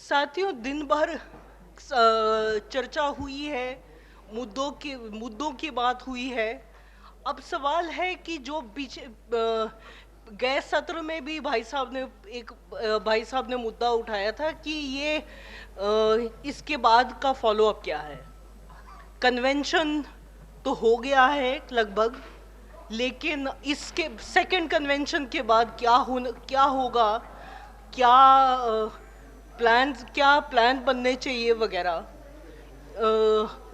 साथियों, दिन भर चर्चा हुई है, मुद्दों की बात हुई है। अब सवाल है कि जो पीछे गए सत्र में भी भाई साहब ने मुद्दा उठाया था कि ये इसके बाद का फॉलो अप क्या है। कन्वेंशन तो हो गया है लगभग, लेकिन इसके सेकंड कन्वेंशन के बाद क्या होगा, क्या प्लान बनने चाहिए वगैरह,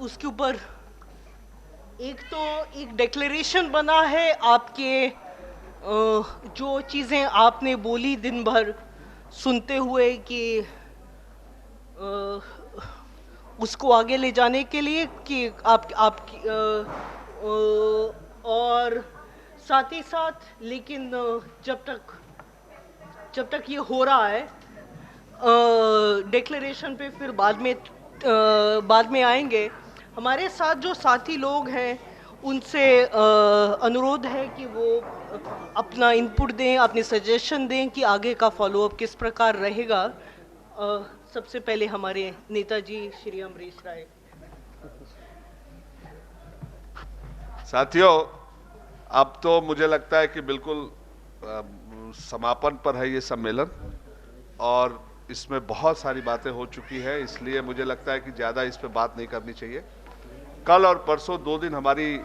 उसके ऊपर एक डिक्लेरेशन बना है आपके, जो चीज़ें आपने बोली दिन भर सुनते हुए कि उसको आगे ले जाने के लिए कि आपकी और साथ ही साथ, लेकिन जब तक ये हो रहा है, डिक्लेरेशन पे फिर बाद में आएंगे। हमारे साथ जो साथी लोग हैं उनसे अनुरोध है कि वो अपना इनपुट दें, अपने सजेशन दें कि आगे का फॉलोअप किस प्रकार रहेगा। सबसे पहले हमारे नेताजी श्री अमरीश राय। साथियों, अब तो मुझे लगता है कि बिल्कुल समापन पर है ये सम्मेलन और इसमें बहुत सारी बातें हो चुकी है, इसलिए मुझे लगता है कि ज़्यादा इस पे बात नहीं करनी चाहिए। कल और परसों 2 दिन हमारी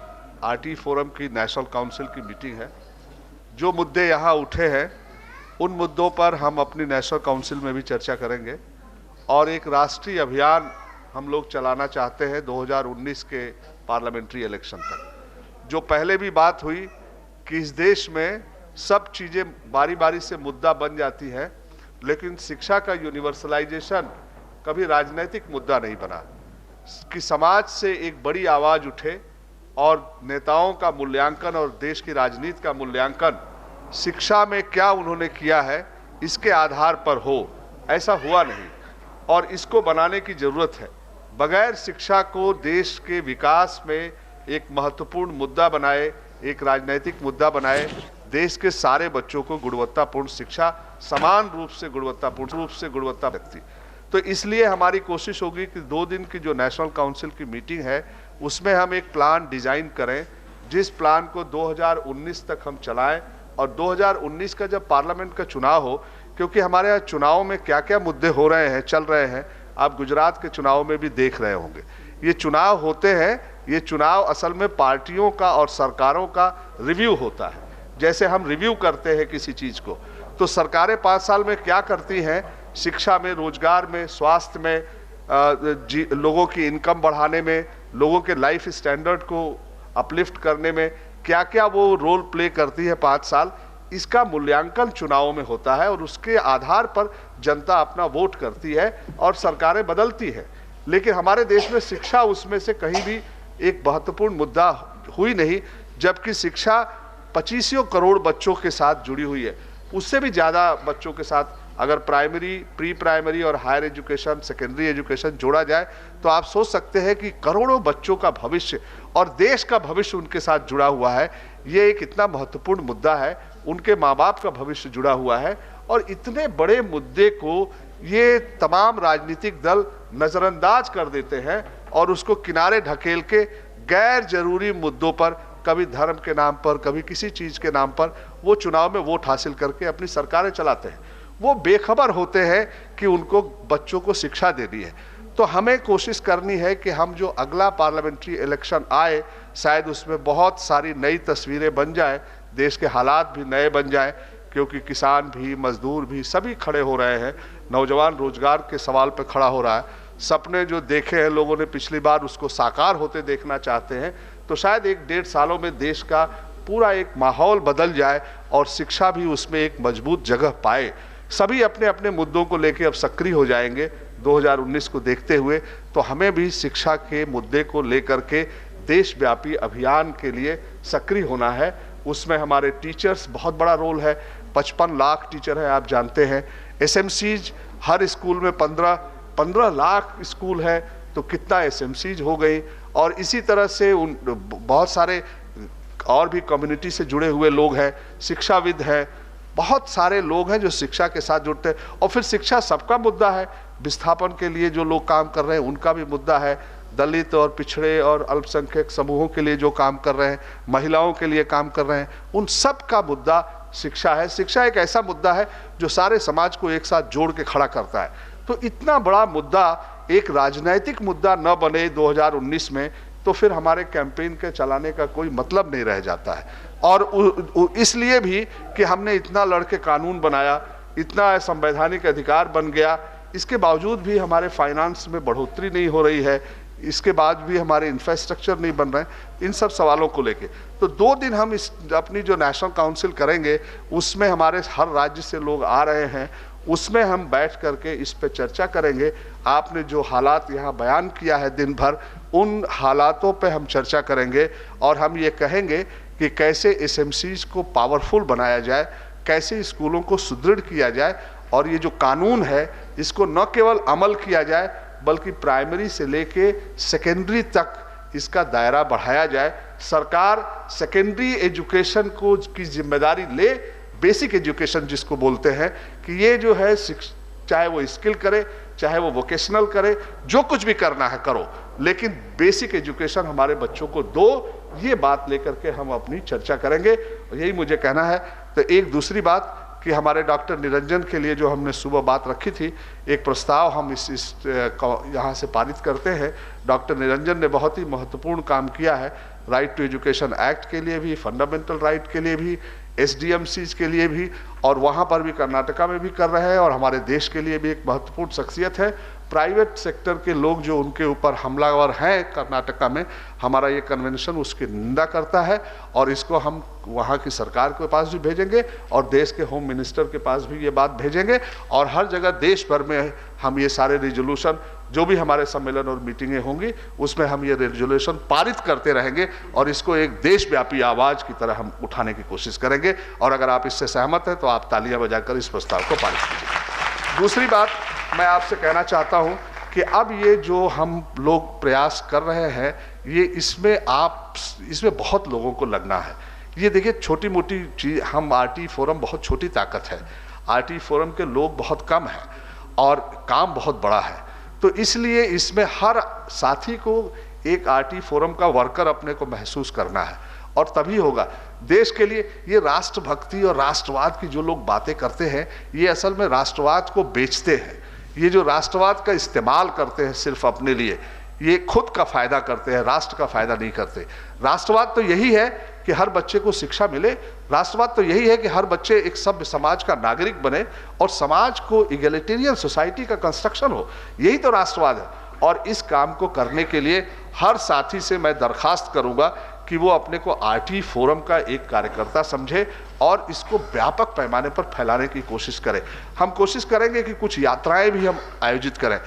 आरटी फोरम की नेशनल काउंसिल की मीटिंग है। जो मुद्दे यहाँ उठे हैं उन मुद्दों पर हम अपनी नेशनल काउंसिल में भी चर्चा करेंगे और एक राष्ट्रीय अभियान हम लोग चलाना चाहते हैं 2019 के पार्लियामेंट्री इलेक्शन तक। जो पहले भी बात हुई कि इस देश में सब चीज़ें बारी बारी से मुद्दा बन जाती है, लेकिन शिक्षा का यूनिवर्सलाइजेशन कभी राजनीतिक मुद्दा नहीं बना कि समाज से एक बड़ी आवाज़ उठे और नेताओं का मूल्यांकन और देश की राजनीति का मूल्यांकन शिक्षा में क्या उन्होंने किया है इसके आधार पर हो। ऐसा हुआ नहीं और इसको बनाने की ज़रूरत है। बगैर शिक्षा को देश के विकास में एक महत्वपूर्ण मुद्दा बनाए, एक राजनीतिक मुद्दा बनाए, देश के सारे बच्चों को गुणवत्तापूर्ण शिक्षा समान रूप से गुणवत्ता व्यक्ति। तो इसलिए हमारी कोशिश होगी कि 2 दिन की जो नेशनल काउंसिल की मीटिंग है उसमें हम एक प्लान डिजाइन करें, जिस प्लान को 2019 तक हम चलाएं और 2019 का जब पार्लियामेंट का चुनाव हो, क्योंकि हमारे यहाँ चुनाव में क्या क्या मुद्दे हो रहे हैं, चल रहे हैं, आप गुजरात के चुनाव में भी देख रहे होंगे। ये चुनाव होते हैं, ये चुनाव असल में पार्टियों का और सरकारों का रिव्यू होता है। जैसे हम रिव्यू करते हैं किसी चीज़ को, तो सरकारें 5 साल में क्या करती हैं, शिक्षा में, रोजगार में, स्वास्थ्य में, लोगों की इनकम बढ़ाने में, लोगों के लाइफ स्टैंडर्ड को अपलिफ्ट करने में क्या क्या वो रोल प्ले करती है 5 साल, इसका मूल्यांकन चुनावों में होता है और उसके आधार पर जनता अपना वोट करती है और सरकारें बदलती है। लेकिन हमारे देश में शिक्षा उसमें से कहीं भी एक महत्वपूर्ण मुद्दा हुई नहीं, जबकि शिक्षा 25 करोड़ बच्चों के साथ जुड़ी हुई है। उससे भी ज़्यादा बच्चों के साथ अगर प्राइमरी, प्री प्राइमरी और हायर एजुकेशन, सेकेंडरी एजुकेशन जोड़ा जाए तो आप सोच सकते हैं कि करोड़ों बच्चों का भविष्य और देश का भविष्य उनके साथ जुड़ा हुआ है। ये एक इतना महत्वपूर्ण मुद्दा है, उनके माँ बाप का भविष्य जुड़ा हुआ है और इतने बड़े मुद्दे को ये तमाम राजनीतिक दल नज़रअंदाज कर देते हैं और उसको किनारे ढकेल के गैर जरूरी मुद्दों पर, कभी धर्म के नाम पर, कभी किसी चीज़ के नाम पर, वो चुनाव में वोट हासिल करके अपनी सरकारें चलाते हैं। वो बेखबर होते हैं कि उनको बच्चों को शिक्षा देनी है। तो हमें कोशिश करनी है कि हम जो अगला पार्लियामेंट्री इलेक्शन आए, शायद उसमें बहुत सारी नई तस्वीरें बन जाए, देश के हालात भी नए बन जाए, क्योंकि किसान भी, मजदूर भी सभी खड़े हो रहे हैं, नौजवान रोजगार के सवाल पर खड़ा हो रहा है, सपने जो देखे हैं लोगों ने पिछली बार उसको साकार होते देखना चाहते हैं। तो शायद 1-1.5 सालों में देश का पूरा एक माहौल बदल जाए और शिक्षा भी उसमें एक मजबूत जगह पाए। सभी अपने अपने मुद्दों को लेकर अब सक्रिय हो जाएंगे 2019 को देखते हुए। तो हमें भी शिक्षा के मुद्दे को लेकर के देशव्यापी अभियान के लिए सक्रिय होना है। उसमें हमारे टीचर्स बहुत बड़ा रोल है, 55 लाख टीचर हैं, आप जानते हैं। एसएमसीज हर स्कूल में 15 लाख स्कूल है, तो कितना एसएमसीज हो गई। और इसी तरह से बहुत सारे और भी कम्युनिटी से जुड़े हुए लोग हैं, शिक्षाविद हैं, बहुत सारे लोग हैं जो शिक्षा के साथ जुड़ते हैं। और फिर शिक्षा सबका मुद्दा है, विस्थापन के लिए जो लोग काम कर रहे हैं उनका भी मुद्दा है, दलित और पिछड़े और अल्पसंख्यक समूहों के लिए जो काम कर रहे हैं, महिलाओं के लिए काम कर रहे हैं, उन सब का मुद्दा शिक्षा है। शिक्षा एक ऐसा मुद्दा है जो सारे समाज को एक साथ जोड़ के खड़ा करता है। तो इतना बड़ा मुद्दा एक राजनीतिक मुद्दा न बने 2019 में, तो फिर हमारे कैंपेन के चलाने का कोई मतलब नहीं रह जाता है। और इसलिए भी कि हमने इतना लड़के कानून बनाया, इतना संवैधानिक अधिकार बन गया, इसके बावजूद भी हमारे फाइनेंस में बढ़ोतरी नहीं हो रही है, इसके बाद भी हमारे इंफ्रास्ट्रक्चर नहीं बन रहे हैं, इन सब सवालों को लेके। तो 2 दिन हम इस अपनी जो नेशनल काउंसिल करेंगे, उसमें हमारे हर राज्य से लोग आ रहे हैं, उसमें हम बैठ करके इस पे चर्चा करेंगे। आपने जो हालात यहाँ बयान किया है दिन भर, उन हालातों पे हम चर्चा करेंगे और हम ये कहेंगे कि कैसे एसएमसीज को पावरफुल बनाया जाए, कैसे स्कूलों को सुदृढ़ किया जाए, और ये जो कानून है इसको न केवल अमल किया जाए बल्कि प्राइमरी से लेके सेकेंडरी तक इसका दायरा बढ़ाया जाए। सरकार सेकेंडरी एजुकेशन को की जिम्मेदारी ले, बेसिक एजुकेशन जिसको बोलते हैं, कि ये जो है चाहे वो स्किल करे, चाहे वो वोकेशनल करे, जो कुछ भी करना है करो, लेकिन बेसिक एजुकेशन हमारे बच्चों को दो। ये बात लेकर के हम अपनी चर्चा करेंगे, यही मुझे कहना है। तो एक दूसरी बात कि हमारे डॉक्टर निरंजन के लिए जो हमने सुबह बात रखी थी, एक प्रस्ताव हम इस यहाँ से पारित करते हैं। डॉक्टर निरंजन ने बहुत ही महत्वपूर्ण काम किया है, राइट टू एजुकेशन एक्ट के लिए भी, फंडामेंटल राइट के लिए भी, SDMCs के लिए भी, और वहाँ पर भी कर्नाटका में भी कर रहे हैं, और हमारे देश के लिए भी एक महत्वपूर्ण शख्सियत है। प्राइवेट सेक्टर के लोग जो उनके ऊपर हमलावर हैं कर्नाटका में, हमारा ये कन्वेंशन उसकी निंदा करता है, और इसको हम वहाँ की सरकार के पास भी भेजेंगे और देश के होम मिनिस्टर के पास भी ये बात भेजेंगे, और हर जगह देश भर में हम ये सारे रिजोल्यूशन, जो भी हमारे सम्मेलन और मीटिंगें होंगी उसमें हम ये रेजोल्यूशन पारित करते रहेंगे, और इसको एक देशव्यापी आवाज़ की तरह हम उठाने की कोशिश करेंगे। और अगर आप इससे सहमत हैं तो आप तालियां बजाकर इस प्रस्ताव को पारित कीजिए। दूसरी बात मैं आपसे कहना चाहता हूं कि अब ये जो हम लोग प्रयास कर रहे हैं, ये इसमें बहुत लोगों को लगना है। ये देखिए छोटी मोटी चीज़, हम RT फोरम बहुत छोटी ताकत है, RT फोरम के लोग बहुत कम हैं और काम बहुत बड़ा है, तो इसलिए इसमें हर साथी को एक RT फोरम का वर्कर अपने को महसूस करना है, और तभी होगा देश के लिए। ये राष्ट्रभक्ति और राष्ट्रवाद की जो लोग बातें करते हैं, ये असल में राष्ट्रवाद को बेचते हैं। ये जो राष्ट्रवाद का इस्तेमाल करते हैं सिर्फ अपने लिए, ये खुद का फायदा करते हैं, राष्ट्र का फायदा नहीं करते। राष्ट्रवाद तो यही है कि हर बच्चे को शिक्षा मिले, राष्ट्रवाद तो यही है कि हर बच्चे एक सभ्य समाज का नागरिक बने और समाज को इगैलिटेरियन सोसाइटी का कंस्ट्रक्शन हो, यही तो राष्ट्रवाद है। और इस काम को करने के लिए हर साथी से मैं दरखास्त करूंगा कि वो अपने को RT फोरम का एक कार्यकर्ता समझे और इसको व्यापक पैमाने पर फैलाने की कोशिश करें। हम कोशिश करेंगे कि कुछ यात्राएं भी हम आयोजित करें,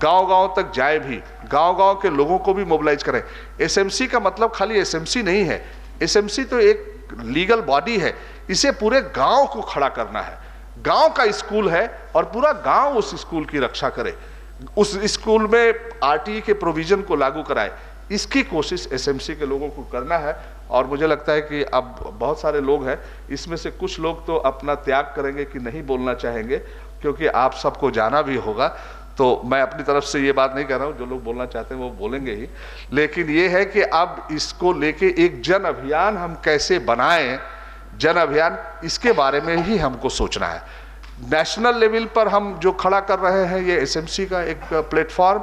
गांव-गांव तक जाए भी, गांव-गांव के लोगों को भी मोबिलाइज करें। SMC का मतलब खाली SMC नहीं है, SMC तो एक लीगल बॉडी है, इसे पूरे गांव को खड़ा करना है। गांव का स्कूल है और पूरा गांव उस स्कूल की रक्षा करे, उस स्कूल में RT के प्रोविजन को लागू कराए, इसकी कोशिश SMC के लोगों को करना है। और मुझे लगता है कि अब बहुत सारे लोग हैं, इसमें से कुछ लोग तो अपना त्याग करेंगे कि नहीं बोलना चाहेंगे, क्योंकि आप सबको जाना भी होगा। तो मैं अपनी तरफ से ये बात नहीं कह रहा हूँ, जो लोग बोलना चाहते हैं वो बोलेंगे ही, लेकिन ये है कि अब इसको लेके एक जन अभियान हम कैसे बनाएं, जन अभियान, इसके बारे में ही हमको सोचना है। नेशनल लेवल पर हम जो खड़ा कर रहे हैं ये SMC का एक प्लेटफॉर्म,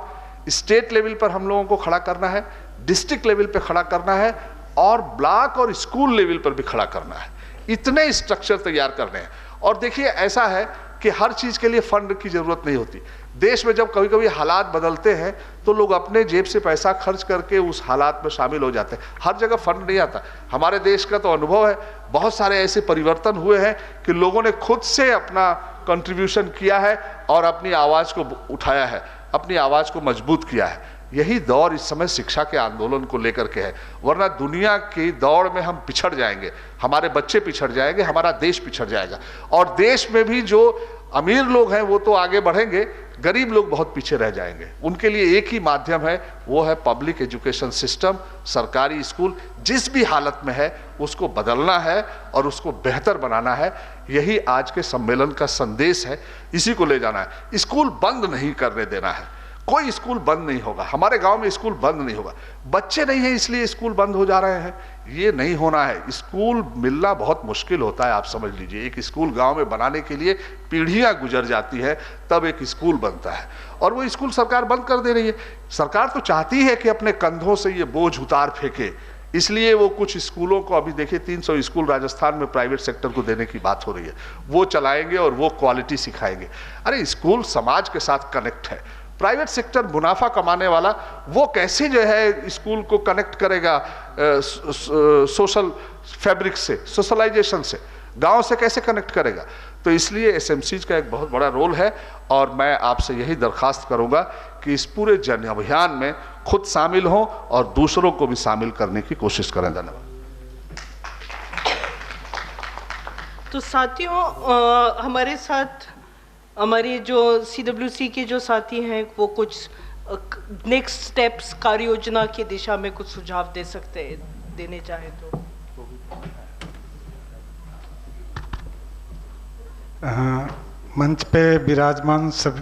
स्टेट लेवल पर हम लोगों को खड़ा करना है, डिस्ट्रिक्ट लेवल पर खड़ा करना है, और ब्लॉक और स्कूल लेवल पर भी खड़ा करना है। इतने स्ट्रक्चर तैयार करने हैं। और देखिए ऐसा है कि हर चीज़ के लिए फंड की ज़रूरत नहीं होती। देश में जब कभी कभी हालात बदलते हैं तो लोग अपने जेब से पैसा खर्च करके उस हालात में शामिल हो जाते हैं, हर जगह फंड नहीं आता। हमारे देश का तो अनुभव है, बहुत सारे ऐसे परिवर्तन हुए हैं कि लोगों ने खुद से अपना कंट्रीब्यूशन किया है और अपनी आवाज़ को उठाया है, अपनी आवाज़ को मजबूत किया है। यही दौर इस समय शिक्षा के आंदोलन को लेकर के है, वरना दुनिया की दौड़ में हम पिछड़ जाएंगे, हमारे बच्चे पिछड़ जाएंगे, हमारा देश पिछड़ जाएगा। और देश में भी जो अमीर लोग हैं वो तो आगे बढ़ेंगे, गरीब लोग बहुत पीछे रह जाएंगे। उनके लिए एक ही माध्यम है, वो है पब्लिक एजुकेशन सिस्टम, सरकारी स्कूल जिस भी हालत में है उसको बदलना है और उसको बेहतर बनाना है। यही आज के सम्मेलन का संदेश है, इसी को ले जाना है। स्कूल बंद नहीं करने देना है, कोई स्कूल बंद नहीं होगा, हमारे गांव में स्कूल बंद नहीं होगा। बच्चे नहीं हैं इसलिए स्कूल बंद हो जा रहे हैं, ये नहीं होना है। स्कूल मिलना बहुत मुश्किल होता है, आप समझ लीजिए। एक स्कूल गांव में बनाने के लिए पीढ़ियां गुजर जाती है, तब एक स्कूल बनता है, और वो स्कूल सरकार बंद कर दे रही है। सरकार तो चाहती है कि अपने कंधों से ये बोझ उतार फेंके, इसलिए वो कुछ स्कूलों को, अभी देखिए 300 स्कूल राजस्थान में प्राइवेट सेक्टर को देने की बात हो रही है, वो चलाएंगे और वो क्वालिटी सिखाएंगे। अरे स्कूल समाज के साथ कनेक्ट है, प्राइवेट सेक्टर मुनाफा कमाने वाला, वो कैसे जो है स्कूल को कनेक्ट करेगा सोशल फैब्रिक से, सोशलाइजेशन से, गांव से कैसे कनेक्ट करेगा। तो इसलिए एसएमसीज का एक बहुत बड़ा रोल है, और मैं आपसे यही दरखास्त करूंगा कि इस पूरे जन अभियान में खुद शामिल हों और दूसरों को भी शामिल करने की कोशिश करें। धन्यवाद। तो साथियों, हमारे साथ हमारे जो CWC के जो साथी हैं वो कुछ नेक्स्ट स्टेप्स कार्य योजना की दिशा में कुछ सुझाव दे सकते हैं, देने चाहे तो। मंच पे विराजमान सब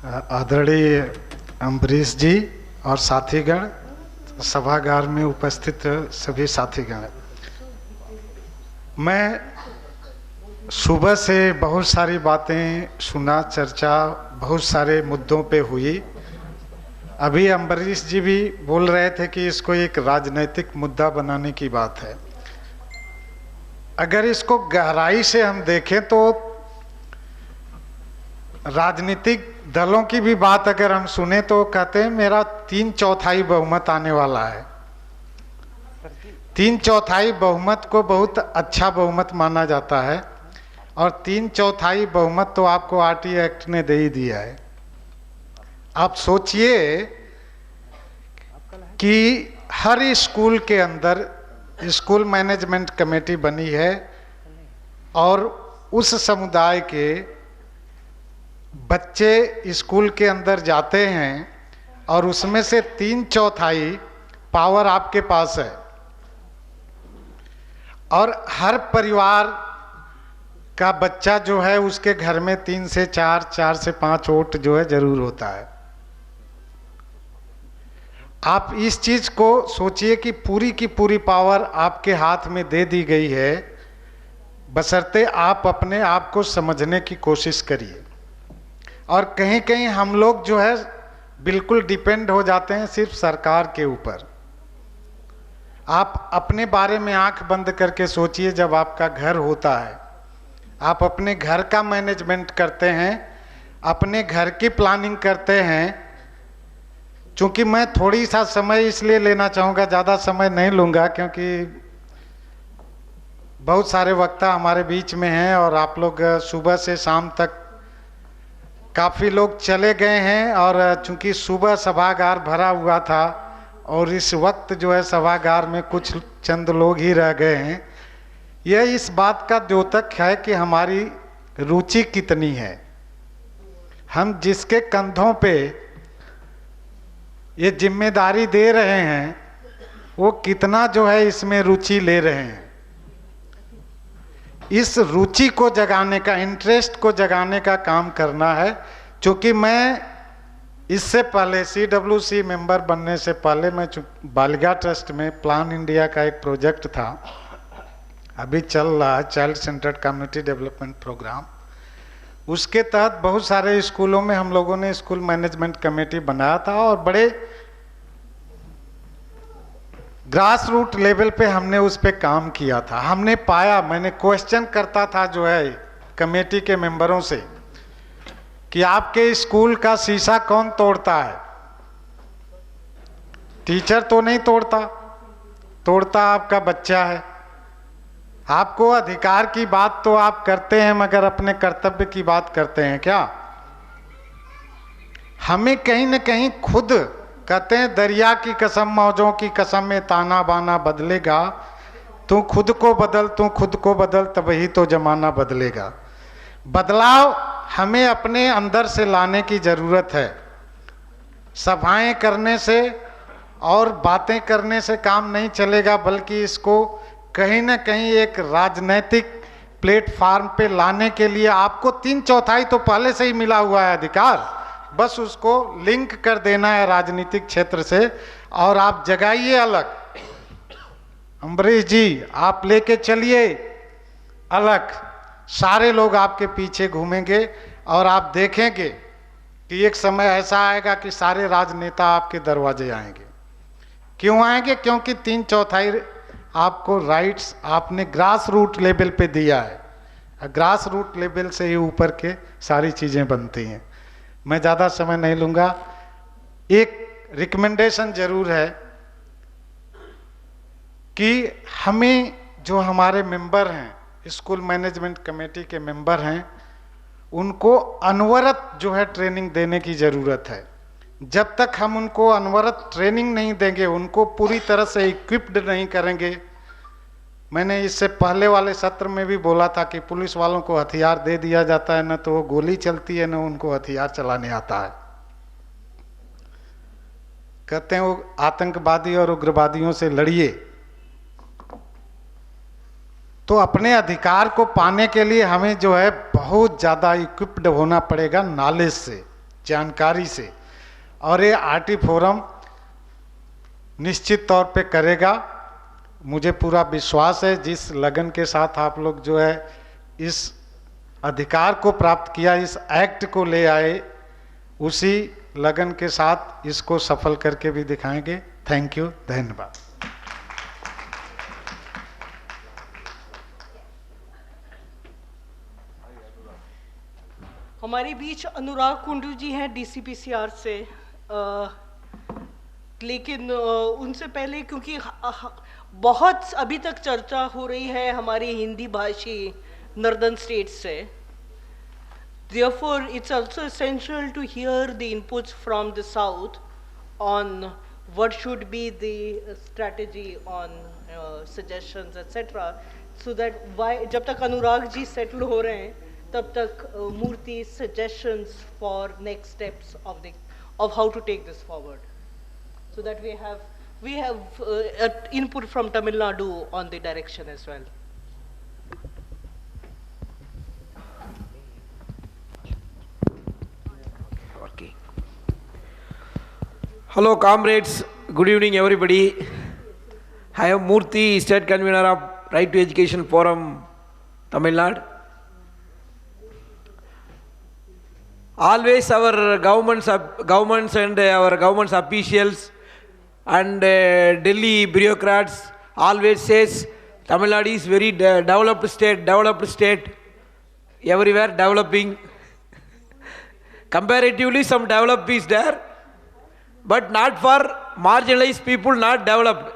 आदरणीय अम्बरीश जी और साथीगण, सभागार में उपस्थित सभी साथीगण, मैं सुबह से बहुत सारी बातें सुना, चर्चा बहुत सारे मुद्दों पे हुई। अभी अम्बरीश जी भी बोल रहे थे कि इसको एक राजनीतिक मुद्दा बनाने की बात है। अगर इसको गहराई से हम देखें तो राजनीतिक दलों की भी बात अगर हम सुने तो कहते हैं मेरा 3/4 बहुमत आने वाला है। 3/4 बहुमत को बहुत अच्छा बहुमत माना जाता है, और 3/4 बहुमत तो आपको RT एक्ट ने दे ही दिया है। आप सोचिए कि हर स्कूल के अंदर स्कूल मैनेजमेंट कमेटी बनी है, और उस समुदाय के बच्चे स्कूल के अंदर जाते हैं, और उसमें से 3/4 पावर आपके पास है, और हर परिवार का बच्चा जो है उसके घर में 3 से 4, 4 से 5 वोट जो है जरूर होता है। आप इस चीज को सोचिए कि पूरी की पूरी पावर आपके हाथ में दे दी गई है, बशर्ते आप अपने आप को समझने की कोशिश करिए। और कहीं कहीं हम लोग जो है बिल्कुल डिपेंड हो जाते हैं सिर्फ सरकार के ऊपर। आप अपने बारे में आंख बंद करके सोचिए, जब आपका घर होता है, आप अपने घर का मैनेजमेंट करते हैं, अपने घर की प्लानिंग करते हैं। चूंकि मैं थोड़ी सा समय इसलिए लेना चाहूँगा, ज़्यादा समय नहीं लूँगा क्योंकि बहुत सारे वक्ता हमारे बीच में हैं, और आप लोग सुबह से शाम तक काफ़ी लोग चले गए हैं, और चूंकि सुबह सभागार भरा हुआ था और इस वक्त जो है सभागार में कुछ चंद लोग ही रह गए हैं, यह इस बात का द्योतक है कि हमारी रुचि कितनी है। हम जिसके कंधों पे ये जिम्मेदारी दे रहे हैं वो कितना जो है इसमें रुचि ले रहे हैं। इस रुचि को जगाने का, इंटरेस्ट को जगाने का काम करना है। क्योंकि मैं इससे पहले CWC मेंबर बनने से पहले मैं बालिका ट्रस्ट में प्लान इंडिया का एक प्रोजेक्ट था, अभी चल रहा है, child centred community development programme. उसके तहत बहुत सारे स्कूलों में हम लोगों ने स्कूल मैनेजमेंट कमेटी बनाया था, और बड़े ग्रास रूट लेवल पे हमने उस पे काम किया था। हमने पाया, मैंने क्वेश्चन करता था जो है कमेटी के मेंबरों से कि आपके स्कूल का शीशा कौन तोड़ता है? टीचर तो नहीं तोड़ता, तोड़ता आपका बच्चा है। आपको अधिकार की बात तो आप करते हैं, मगर अपने कर्तव्य की बात करते हैं क्या? हमें कहीं न कहीं खुद कहते हैं, दरिया की कसम मौजों की कसम में ताना बाना बदलेगा, तू खुद को बदल, तू खुद को बदल, तभी तो जमाना बदलेगा। बदलाव हमें अपने अंदर से लाने की ज़रूरत है। सभाएं करने से और बातें करने से काम नहीं चलेगा, बल्कि इसको कहीं ना कहीं एक राजनीतिक प्लेटफार्म पे लाने के लिए आपको 3/4 तो पहले से ही मिला हुआ है अधिकार, बस उसको लिंक कर देना है राजनीतिक क्षेत्र से। और आप जगाइए अलग, अम्बरीश जी आप लेके चलिए अलग, सारे लोग आपके पीछे घूमेंगे और आप देखेंगे कि एक समय ऐसा आएगा कि सारे राजनेता आपके दरवाजे आएंगे। क्यों आएंगे? क्योंकि 3/4 आपको राइट्स आपने ग्रास रूट लेवल पे दिया है। ग्रास रूट लेवल से ही ऊपर के सारी चीज़ें बनती हैं। मैं ज़्यादा समय नहीं लूँगा। एक रिकमेंडेशन जरूर है कि हमें जो हमारे मेंबर हैं, स्कूल मैनेजमेंट कमेटी के मेंबर हैं, उनको अनवरत जो है ट्रेनिंग देने की ज़रूरत है। जब तक हम उनको अनवरत ट्रेनिंग नहीं देंगे, उनको पूरी तरह से इक्विप्ड नहीं करेंगे। मैंने इससे पहले वाले सत्र में भी बोला था कि पुलिस वालों को हथियार दे दिया जाता है, न तो वो गोली चलती है न उनको हथियार चलाने आता है। कहते हैं वो आतंकवादी और उग्रवादियों से लड़िए। तो अपने अधिकार को पाने के लिए हमें जो है बहुत ज़्यादा इक्विप्ड होना पड़ेगा, नॉलेज से, जानकारी से। और ये आरटी फोरम निश्चित तौर पे करेगा, मुझे पूरा विश्वास है। जिस लगन के साथ आप लोग जो है इस अधिकार को प्राप्त किया, इस एक्ट को ले आए, उसी लगन के साथ इसको सफल करके भी दिखाएंगे। थैंक यू, धन्यवाद। हमारे बीच अनुराग कुंडू जी हैं डीसीपीसीआर से, लेकिन उनसे पहले क्योंकि बहुत अभी तक चर्चा हो रही है हमारी हिंदी भाषी नॉर्दर्न स्टेट्स से, therefore it's also essential to hear the inputs from the south on what should be the strategy on suggestions etc, so that why जब तक अनुराग जी सेटल हो रहे हैं तब तक मूर्ति suggestions for next steps of how to take this forward, so that we have input from Tamil Nadu on the direction as well. Okay. Hello comrades, good evening everybody. I am Murthy, State Convener of Right to Education Forum, Tamil Nadu. Always our governments and our government's officials and Delhi bureaucrats always says Tamil Nadu is very developed state, everywhere developing. Comparatively some developed is there, but not for marginalized people, not developed.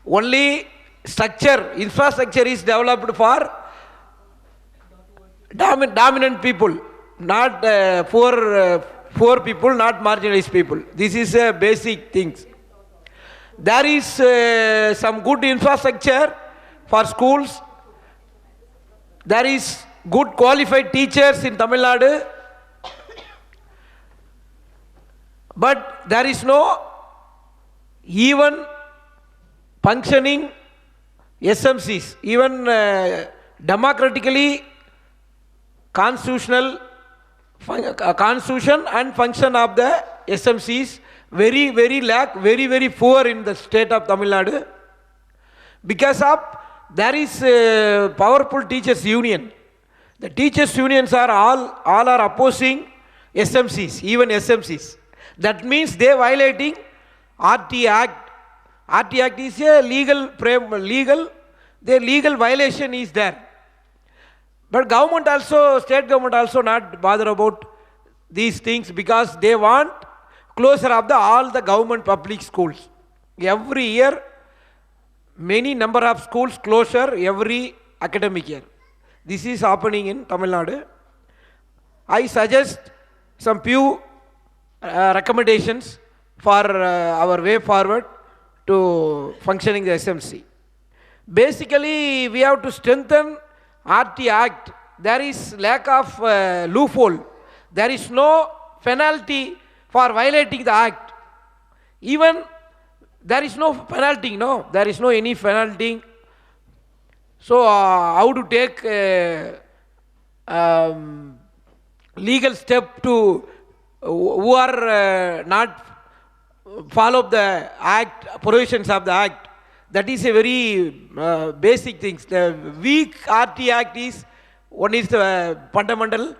Only infrastructure is developed for dominant people, not poor people, not marginalized people. This is basic things. There is some good infrastructure for schools. There is good qualified teachers in Tamil Nadu, but there is no even functioning SMCs, even democratically constitution and function of the SMCs very poor in the state of Tamil Nadu, because of there is a powerful teachers union. The teachers unions are all are opposing SMCs, even SMCs. That means they violating RT Act. RT Act is a legal violation is there. But government also, state government also not bother about these things, because they want closure of all the government public schools. Every year, many number of schools closure every academic year. This is happening in Tamil Nadu. I suggest some few recommendations for our way forward to functioning the SMC. Basically, we have to strengthen RT Act, there is lack of loophole. There is no penalty for violating the act. Even there is no penalty, no, there is no any penalty. So how to take legal step to who are not follow the act, provisions of the act. That is a very basic thing. The weak RT Act is one is the fundamental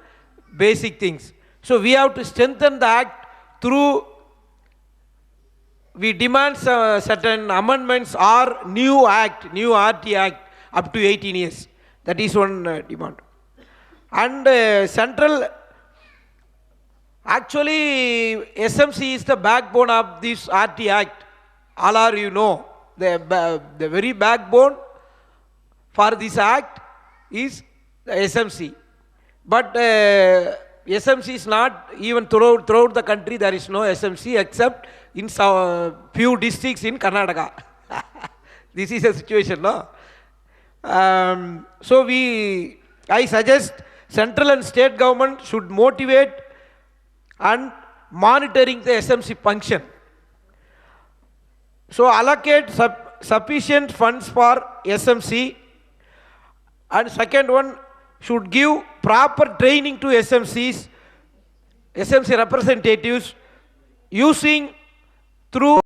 basic things. So we have to strengthen the act through, we demand certain amendments or new act, new RT Act up to 18 years. That is one demand. And central, actually SMC is the backbone of this RT Act. All are you know. The very backbone for this act is the SMC. But SMC is not, even throughout the country there is no SMC except in some few districts in Karnataka. This is a situation, no? So I suggest central and state government should motivate and monitoring the SMC function. So allocate sufficient funds for SMC, and second one should give proper training to SMC representatives using through